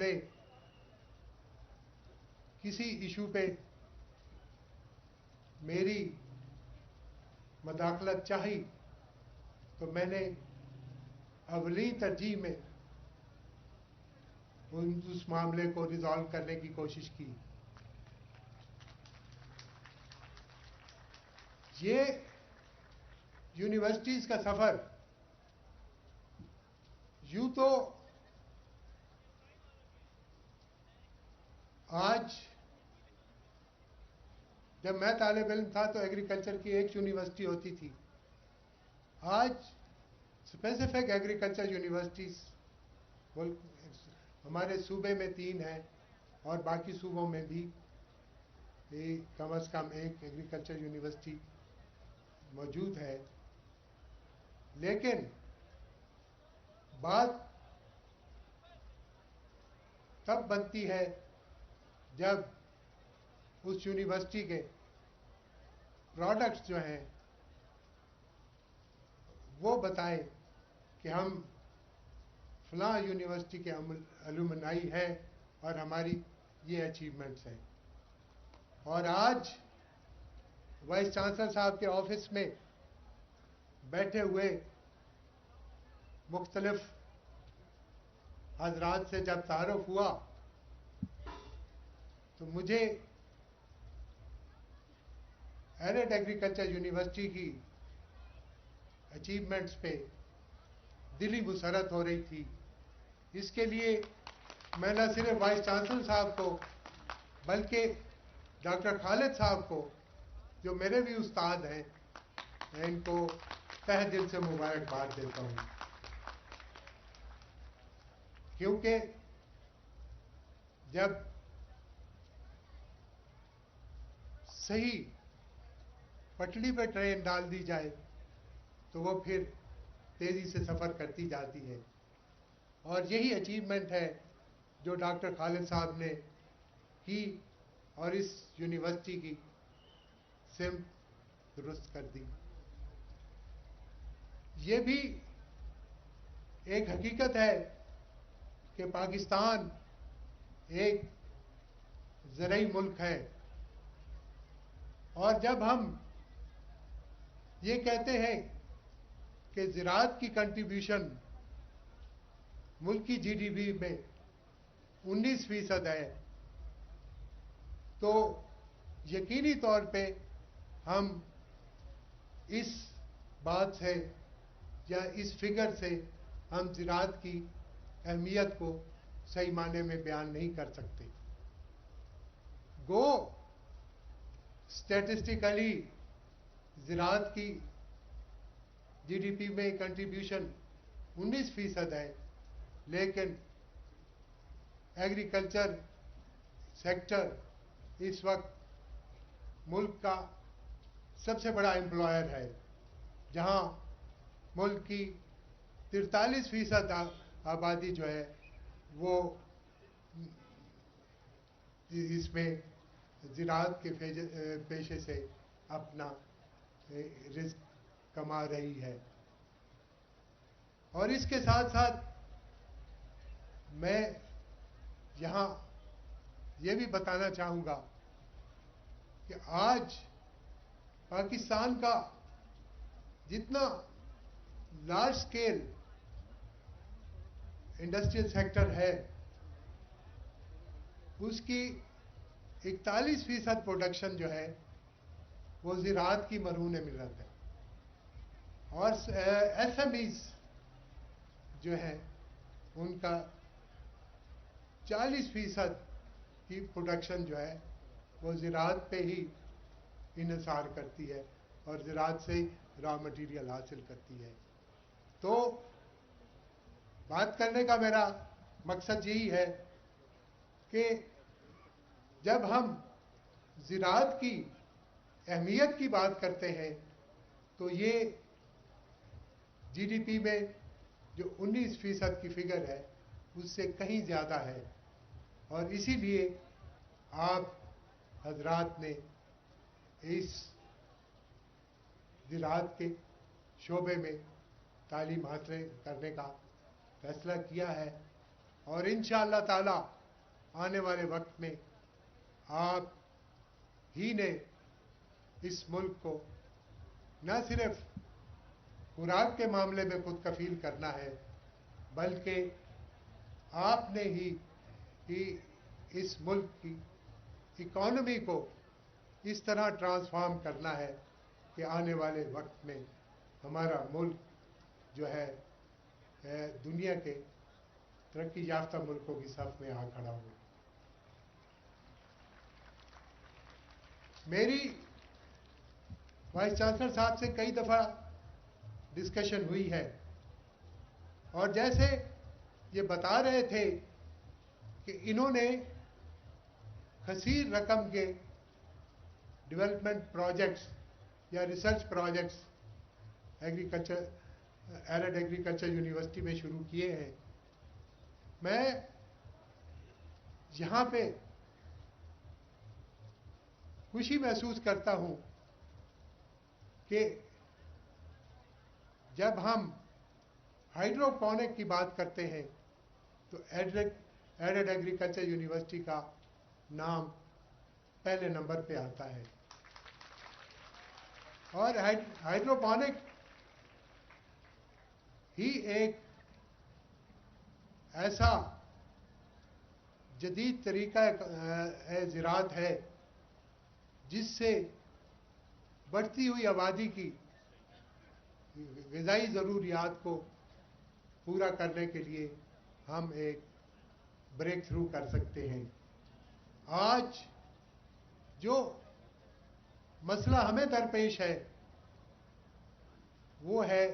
نے کسی ایشو پہ میری مداخلت چاہی تو میں نے اولی ترجیح میں اس معاملے کو ریزالو کرنے کی کوشش کی. یہ یونیورسٹیز کا سفر یوں تو آج جب میں طالب علم تھا تو ایگریکلچر کی ایک یونیورسٹی ہوتی تھی. آج اسپیسیفک ایگریکلچر یونیورسٹیز ہمارے صوبے میں 3 ہیں اور باقی صوبوں میں بھی کم از کم ایک ایگریکلچر یونیورسٹی موجود ہے. لیکن بات تب بنتی ہے جب اس یونیورسٹی کے پروڈکٹس جو ہیں وہ بتائیں کہ ہم فلاں یونیورسٹی کے الومنائی ہیں اور ہماری یہ اچیومنٹس ہیں. اور آج وائس چانسلر صاحب کے آفس میں بیٹھے ہوئے مختلف حضرات سے جب تعارف ہوا تو مجھے ایرڈ ایگریکلچر یونیورسٹی کی اچیومنٹس پہ دلی مسرت ہو رہی تھی. اس کے لیے میں نہ صرف وائس چانسلر صاحب کو بلکہ ڈاکٹر خالد صاحب کو جو میرے بھی استاد ہیں میں ان کو تہ دل سے مبارکباد دیتا ہوں. کیونکہ جب صحیح پٹڑی پہ ٹرین ڈال دی جائے تو وہ پھر تیزی سے سفر کرتی جاتی ہے. اور یہی اچیومنٹ ہے جو ڈاکٹر خالد صاحب نے کی اور اس یونیورسٹی کی سمت درست کر دی. یہ بھی ایک حقیقت ہے کہ پاکستان ایک زرعی ملک ہے اور جب ہم یہ کہتے ہیں کہ زراعت کی کنٹریبیوشن ملکی جی ڈی پی میں 19% ہے تو یقینی طور پہ ہم اس بات سے یا اس فگر سے ہم زراعت کی اہمیت کو صحیح معنی میں بیان نہیں کر سکتے. گو اسٹیٹسٹیکلی زراعت کی جی ڈی پی میں کنٹریبیوشن 19% ہے لیکن ایگریکلچر سیکٹر اس وقت ملک کا سب سے بڑا امپلائر ہے. جہاں ملک کی 43% آبادی جو ہے وہ اس میں زراعت کے پیشے سے اپنا رزق کما رہی ہے. اور اس کے ساتھ ساتھ میں یہاں یہ بھی بتانا چاہوں گا کہ آج پاکستان کا جتنا لارج سکیل انڈسٹریل سیکٹر ہے اس کی 41% پروڈکشن جو ہے وہ زراعت کی مرہون ملت ہے. اور ایس ایم ایز جو ہیں ان کا 40% کی پروڈکشن جو ہے وہ زراعت پہ ہی انحصار کرتی ہے اور زراعت سے را مٹیریل حاصل کرتی ہے. تو بات کرنے کا میرا مقصد یہی ہے کہ جب ہم زراعت کی اہمیت کی بات کرتے ہیں تو یہ جی ڈی پی میں جو 19% کی فگر ہے اس سے کہیں زیادہ ہے. اور اسی لیے آپ حضرات نے اس زراعت کے شعبے میں تعلیم حاصل کرنے کا فیصلہ کیا ہے اور انشاءاللہ تعالی آنے والے وقت میں آپ ہی نے اس ملک کو نہ صرف خوراک کے معاملے میں خود کفیل کرنا ہے، بلکہ آپ نے ہی اس ملک کی اکانومی کو اس طرح ٹرانسفارم کرنا ہے کہ آنے والے وقت میں ہمارا ملک جو ہے دنیا کے ترقی یافتہ ملکوں کی صف میں آ کھڑا ہو۔ میری وائس چانسلر صاحب سے کئی دفعہ ڈسکشن ہوئی ہے، اور جیسے یہ بتا رہے تھے کہ انہوں نے کثیر رقم کے ڈیولپمنٹ پروجیکٹس یا research projects arid agriculture university میں شروع کیے ہیں۔ میں یہاں پہ خوشی محسوس کرتا ہوں کہ جب ہم ہائیڈروپونک کی بات کرتے ہیں تو ایرڈ ایگریکلچر یونیورسٹی کا نام پہلے نمبر پہ آتا ہے، اور ہائیڈروپونک ہی ایک ایسا جدید طریقہ زراعت ہے جس سے بڑھتی ہوئی آبادی کی غذائی ضروریات کو پورا کرنے کے لیے ہم ایک بریک تھرو کر سکتے ہیں۔ آج جو مسئلہ ہمیں درپیش ہے وہ ہے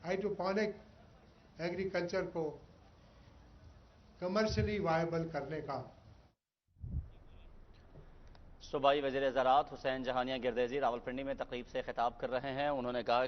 ہائیڈروپونک ایگریکلچر کو کمرشلی وائبل کرنے کا۔ صوبائی وزیر زراعت حسین جہانیہ گردیزی راولپنڈی میں تقریب سے خطاب کر رہے ہیں۔ انہوں نے کہا